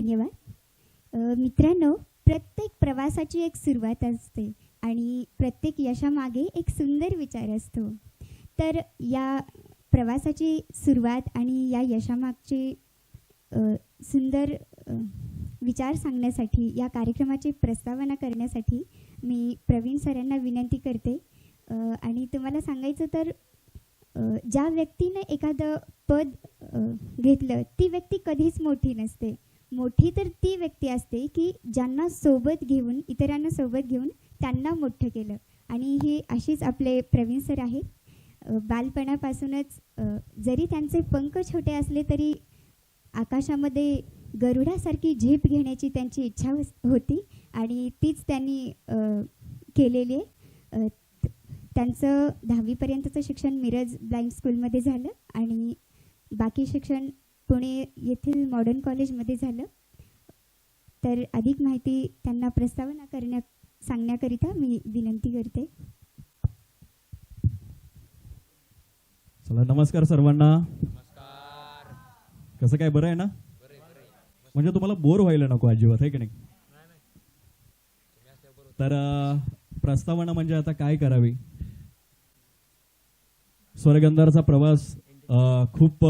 धन्यवाद. मित्रांनो, प्रत्येक प्रवासाची एक सुरुवात असते आणि प्रत्येक यशामागे एक सुंदर विचार असतो. तर या प्रवासाची सुरुवात आणि या यशामागचे सुंदर विचार सांगण्यासाठी, या कार्यक्रमाची प्रस्तावना करण्यासाठी मी प्रवीण सरांना विनंती करते. आणि तुम्हाला सांगायचं तर ज्या व्यक्तीने एखादं पद घेतलं ती व्यक्ती कधीच मोठी नसते. मोठी तर ती व्यक्ती असते की ज्यांना सोबत घेऊन, इतरांना सोबत घेऊन त्यांना मोठं केलं. आणि हे अशीच आपले प्रवीण सर आहे. बालपणापासूनच जरी त्यांचे पंख छोटे असले तरी आकाशामध्ये गरुडासारखी झेप घेण्याची त्यांची इच्छा होती आणि तीच त्यांनी केलेली आहे. त्यांचं 10वीपर्यंतचं शिक्षण मिरज ब्लाइंड स्कूलमध्ये झालं आणि बाकी शिक्षण पुणे येथील मॉडर्न कॉलेजमध्ये झालं. तर अधिक माहिती त्यांना प्रस्तावना सांगण्याकरिता मी विनंती करते. चला, नमस्कार सर्वांना. कसं काय, बरं आहे ना? म्हणजे तुम्हाला बोर व्हायला नको अजिबात, आहे की नाही? तर प्रस्तावना म्हणजे आता काय करावी. स्वरगंधारचा प्रवास खूप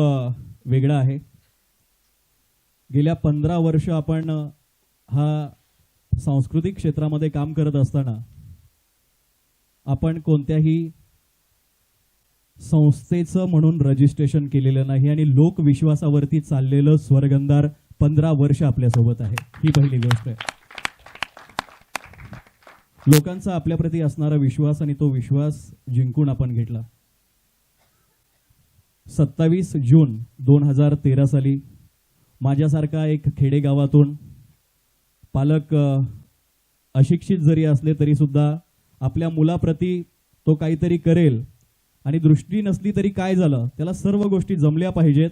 वेगळा आहे. गेल्या 15 वर्ष आपण हा सांस्कृतिक क्षेत्रामध्ये काम करत असताना आपण कोणत्याही संस्थेचं म्हणून रजिस्ट्रेशन केलेलं नाही आणि लोकविश्वासावरती चाललेलं स्वरगंधार 15 वर्ष आपल्यासोबत आहे. ही पहिली गोष्ट आहे. लोकांचा आपल्याप्रती असणारा विश्वास आणि तो विश्वास जिंकून आपण घेतला. 27 जून 2013 साली माझ्यासारखा एक खेडेगावातून पालक अशिक्षित जरी असले तरी सुद्धा आपल्या मुलाप्रती तो काहीतरी करेल आणि दृष्टी नसली तरी काय झालं, त्याला सर्व गोष्टी जमल्या पाहिजेत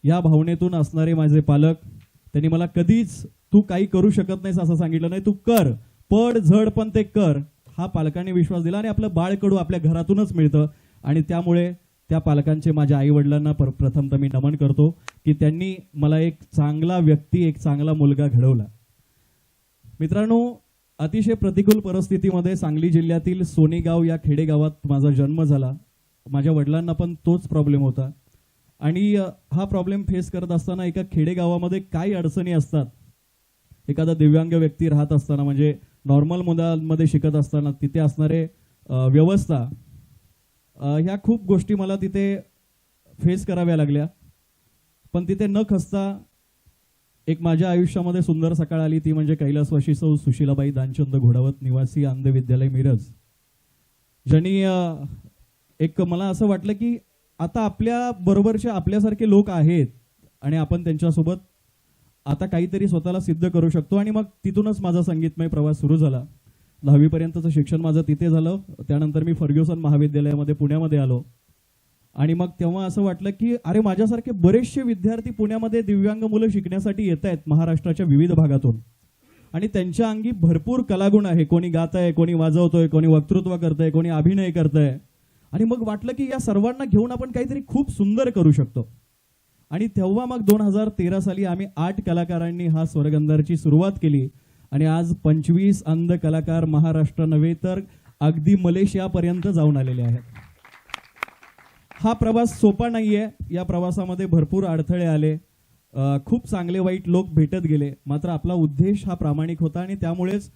या भावनेतून असणारे माझे पालक, त्यांनी मला कधीच तू काही करू शकत नाहीस असं सांगितलं नाही. तू कर, पड झड पण ते कर, हा पालकांनी विश्वास दिला. आणि आपलं बाळकडू आपल्या घरातूनच मिळतं आणि त्यामुळे त्या पालकांचे माझ्या आई वडिलांना प्रथमतः मी नमन करतो की त्यांनी मला एक चांगला व्यक्ती, एक चांगला मुलगा घडवला. मित्रांनो, अतिशय प्रतिकूल परिस्थितीमध्ये सांगली जिल्ह्यातील सोनेगाव या खेडेगावात माझा जन्म झाला. माझ्या वडिलांना पण तोच प्रॉब्लेम होता आणि हा प्रॉब्लेम फेस करत असताना एका खेडेगावामध्ये काय अडचणी असतात, एखादा दिव्यांग व्यक्ती राहत असताना, म्हणजे नॉर्मल मुलांमध्ये शिकत असताना तिथे असणारे व्यवस्था, ह्या खूप गोष्टी मला तिथे फेस कराव्या लागल्या. पण तिथे न खचता एक माझ्या आयुष्यामध्ये सुंदर सकाळ आली, ती म्हणजे कैलासवासी सौ सुशीलाबाई दानचंद घोडावत, निवासी आंध विद्यालय मिरज, ज्यांनी एक मला असं वाटलं की आता आपल्या बरोबरचे आपल्यासारखे लोक आहेत आणि आपण त्यांच्यासोबत आता काहीतरी स्वतःला सिद्ध करू शकतो. आणि मग तिथूनच माझा संगीतमय प्रवास सुरू झाला. 10वीपर्यंतचं शिक्षण माझं तिथे झालं. त्यानंतर मी फर्ग्युसन महाविद्यालयामध्ये पुण्यामध्ये आलो आणि मग तेव्हा असं वाटलं की अरे, माझ्यासारखे बरेचसे विद्यार्थी पुण्यामध्ये दिव्यांग मुलं शिकण्यासाठी येत आहेत महाराष्ट्राच्या विविध भागातून आणि त्यांच्या अंगी भरपूर कलागुण आहे. कोणी गात आहे, कोणी वाजवतोय, कोणी वक्तृत्व करतंय, कोणी अभिनय करतंय. आणि मग वाटलं की या सर्वांना घेऊन आपण काहीतरी खूप सुंदर करू शकतो. आणि तेव्हा मग 2013 साली आम्ही 8 कलाकारांनी हा स्वरगंधारची सुरुवात केली आणि आज 25 अंध कलाकार महाराष्ट्र नव्हे तर अगदी मलेशियापर्यंत जाऊन आलेले आहेत. हा प्रवास सोपा नाहीये. या प्रवासामध्ये भरपूर अडथळे आले, खूप चांगले वाईट लोक भेटत गेले. मात्र आपला उद्देश हा प्रामाणिक होता आणि त्यामुळेच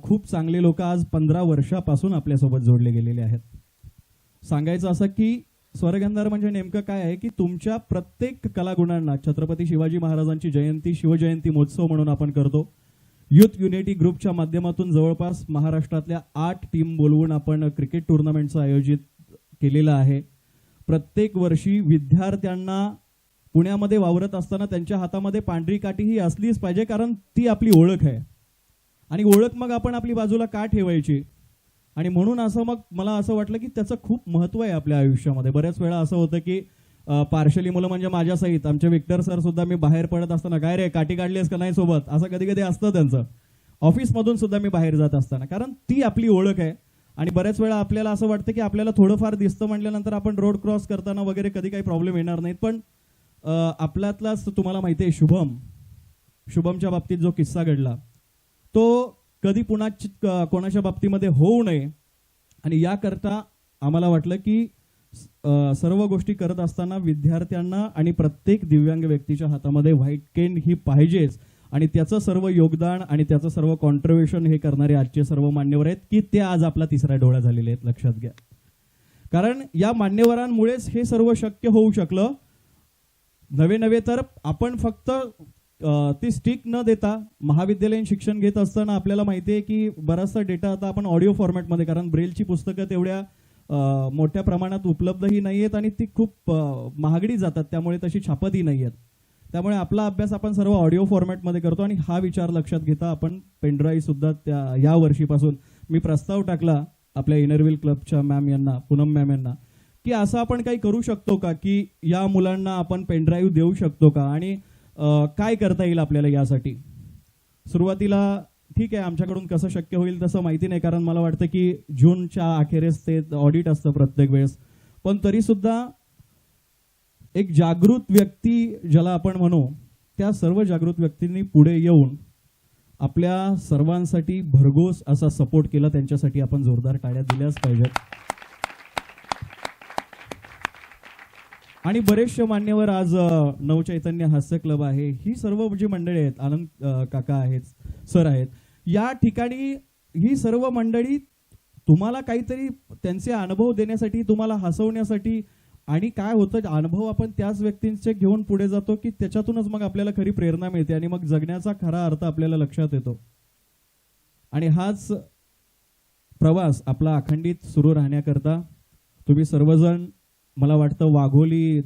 खूप चांगले लोक आज 15 वर्षापासून आपल्यासोबत जोडले गेलेले आहेत. सांगायचं असं की स्वरगंधार म्हणजे नेमकं काय आहे की तुमच्या प्रत्येक कलागुणांना छत्रपती शिवाजी महाराजांची जयंती, शिवजयंती महोत्सव म्हणून आपण करतो. युथ युनिटी ग्रुपच्या माध्यमातून जवळपास महाराष्ट्रातल्या 8 टीम बोलवून आपण क्रिकेट टुर्नामेंटचं आयोजित केलेलं आहे. प्रत्येक वर्षी विद्यार्थ्यांना पुण्यामध्ये वावरत असताना त्यांच्या हातामध्ये पांढरी काठी ही असलीच पाहिजे, कारण ती आपली ओळख आहे आणि ओळख मग आपण आपली बाजूला का ठेवायची. आणि म्हणून असं मग मला असं वाटलं की त्याचं खूप महत्त्व आहे आपल्या आयुष्यामध्ये. बऱ्याच वेळा असं होतं की पार्शली मुलं म्हणजे माझ्या सहित आमचे विक्टर सर सुद्धा मी बाहेर पडत असताना काय रे काठी काढलीस का नाही सोबत, असं कधी कधी असतं त्यांचं. ऑफिसमधून सुद्धा मी बाहेर जात असताना, कारण ती आपली ओळख आहे. आणि बऱ्याच वेळा आपल्याला असं वाटतं की आपल्याला थोडंफार दिसतं म्हटल्यानंतर आपण रोड क्रॉस करताना वगैरे कधी काही प्रॉब्लेम येणार नाहीत. पण आपल्यातलाच तुम्हाला माहिती आहे शुभम, शुभमच्या बाबतीत जो किस्सा घडला तो कधी पुन्हा कोणाच्या बाबतीमध्ये होऊ नये आणि याकरता आम्हाला वाटलं की सर्व गोष्टी करत असताना विद्यार्थ्यांना आणि प्रत्येक दिव्यांग व्यक्तीच्या हातामध्ये व्हाईट केन ही पाहिजेच आणि त्याचं सर्व योगदान आणि त्याचं सर्व कॉन्ट्रीब्युशन हे करणारे आजचे सर्व मान्यवर आहेत की ते आज आपला तिसरा डोळा झालेले आहेत, लक्षात घ्या. कारण या मान्यवरांमुळेच हे सर्व शक्य होऊ शकलं. नवे तर आपण फक्त ती स्टिक न देता महाविद्यालयीन शिक्षण घेत असताना आपल्याला माहिती आहे की बराचसा डेटा आता आपण ऑडिओ फॉर्मॅटमध्ये, कारण ब्रेलची पुस्तकं तेवढ्या मोठ्या प्रमाणात उपलब्धही नाही आहेत आणि ती खूप महागडी जातात, त्यामुळे तशी छापतही नाही आहेत. त्यामुळे आपला अभ्यास आपण सर्व ऑडिओ फॉर्मॅटमध्ये करतो आणि हा विचार लक्षात घेता आपण पेनड्राईव्ह सुद्धा या वर्षीपासून मी प्रस्ताव टाकला आपल्या इनरव्हील क्लबच्या मॅम यांना, पूनम मॅम यांना, की असं आपण काही करू शकतो का की या मुलांना आपण पेनड्राईव्ह देऊ शकतो का आणि काय करता येईल आपल्याला यासाठी. सुरुवातीला ठीक आहे, आमच्याकडून कसं शक्य होईल तसं माहिती नाही, कारण मला वाटतं की जूनच्या अखेरीस ते ऑडिट असतं प्रत्येक वेळेस, पण तरी सुद्धा एक जागृत व्यक्ती ज्याला आपण म्हणू त्या सर्व जागृत व्यक्तींनी पुढे येऊन आपल्या सर्वांसाठी भरघोस असा सपोर्ट केला. त्यांच्यासाठी आपण जोरदार टाळ्या दिल्याच पाहिजेत. आणि बरेचसे मान्यवर आज नवचैतन्य हास्य क्लब आहे, ही सर्व जी मंडळी आहेत, आनंद काका आहेत, सर आहेत, या ठिकाणी ही सर्व मंडळी तुम्हाला काहीतरी त्यांचे अनुभव देण्यासाठी, तुम्हाला हसवण्यासाठी, आणि काय होतं अनुभव आपण त्याच व्यक्तींचे घेऊन पुढे जातो की त्याच्यातूनच मग आपल्याला खरी प्रेरणा मिळते आणि मग जगण्याचा खरा अर्थ आपल्याला लक्षात येतो. आणि हाच प्रवास आपला अखंडित सुरू राहण्याकरता तुम्ही सर्वजण, मला वाटतं वाघोली,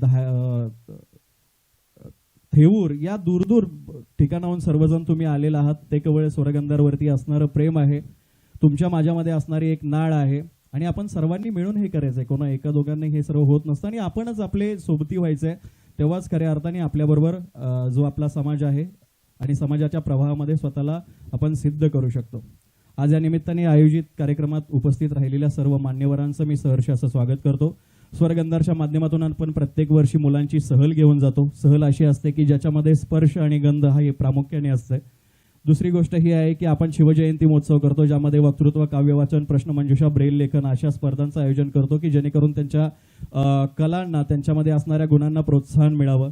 थेऊर या दूरदूर ठिकाणाहून सर्वजण तुम्ही आलेला आहात. ते केवळ स्वरगंधावरती असणारं प्रेम आहे, तुमच्या माझ्यामध्ये असणारी एक नाळ आहे आणि आपण सर्वांनी मिळून हे करायचंय. कोणा एका दोघांनी हे सर्व होत नसतं आणि आपणच आपले सोबती व्हायचंय, तेव्हाच खऱ्या अर्थाने आपल्याबरोबर जो आपला समाज आहे आणि समाजाच्या प्रवाहामध्ये स्वतःला आपण सिद्ध करू शकतो. आज या निमित्ताने आयोजित कार्यक्रमात उपस्थित राहिलेल्या सर्व मान्यवरांचं मी सहर्ष असं स्वागत करतो. स्वरगंधाच्या माध्यमातून आपण प्रत्येक वर्षी मुलांची सहल घेऊन जातो. सहल अशी असते की ज्याच्यामध्ये स्पर्श आणि गंध हा हे प्रामुख्याने असते. दुसरी गोष्ट ही आहे की आपण शिवजयंती महोत्सव करतो, ज्यामध्ये वक्तृत्व, काव्यवाचन, प्रश्नमंजुषा, ब्रेल लेखन अशा स्पर्धांचं आयोजन करतो की जेणेकरून त्यांच्या कलांना, त्यांच्यामध्ये असणाऱ्या गुणांना प्रोत्साहन मिळावं.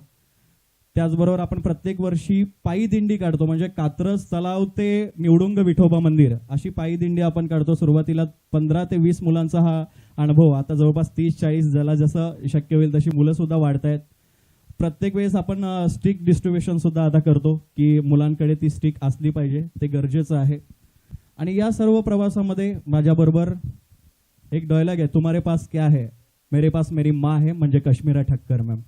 त्याचबरोबर आपण प्रत्येक वर्षी पायी दिंडी काढतो, म्हणजे कात्रज तलाव ते निवडुंग विठोबा मंदिर अशी पायी दिंडी आपण काढतो. सुरुवातीला 15 ते 20 मुलांचा हा अनुभव, आता जवळपास 30-40, ज्याला जसं शक्य होईल तशी मुलं सुद्धा वाढतायत. प्रत्येक वेळेस आपण स्टिक डिस्ट्रीब्युशन सुद्धा आता करतो की मुलांकडे ती स्टिक असली पाहिजे, ते गरजेचं आहे. आणि या सर्व प्रवासामध्ये माझ्याबरोबर एक डायलॉग आहे, तुम्हारे पास क्या है, मेरे पास मेरी माँ है, म्हणजे कश्मीरा ठक्कर मॅम.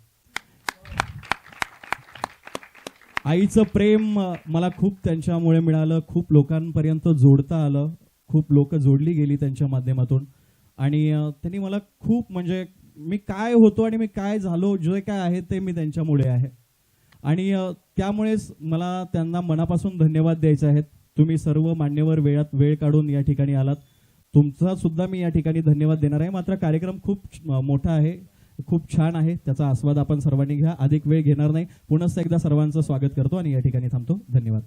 आईचं प्रेम मला खूप त्यांच्यामुळे मिळालं, खूप लोकांपर्यंत जोडता आलं, खूप लोक जोडली गेली त्यांच्या माध्यमातून. आणि त्यांनी मला खूप, म्हणजे मी काय होतो आणि मी काय झालो, जे काय आहे ते मी त्यांच्यामुळे आहे. आणि त्यामुळेच मला त्यांना मनापासून धन्यवाद द्यायचे आहेत. तुम्ही सर्व मान्यवर वेळात वेळ काढून या ठिकाणी आलात, तुमचा सुद्धा मी या ठिकाणी धन्यवाद देणार आहे. मात्र कार्यक्रम खूप मोठा आहे, खूप छान आहे, त्याचा आस्वाद आपण सर्वांनी घ्या. अधिक वेळ घेणार नाही. पुन्हा एकदा सर्वांचं स्वागत करतो आणि या ठिकाणी थांबतो. धन्यवाद.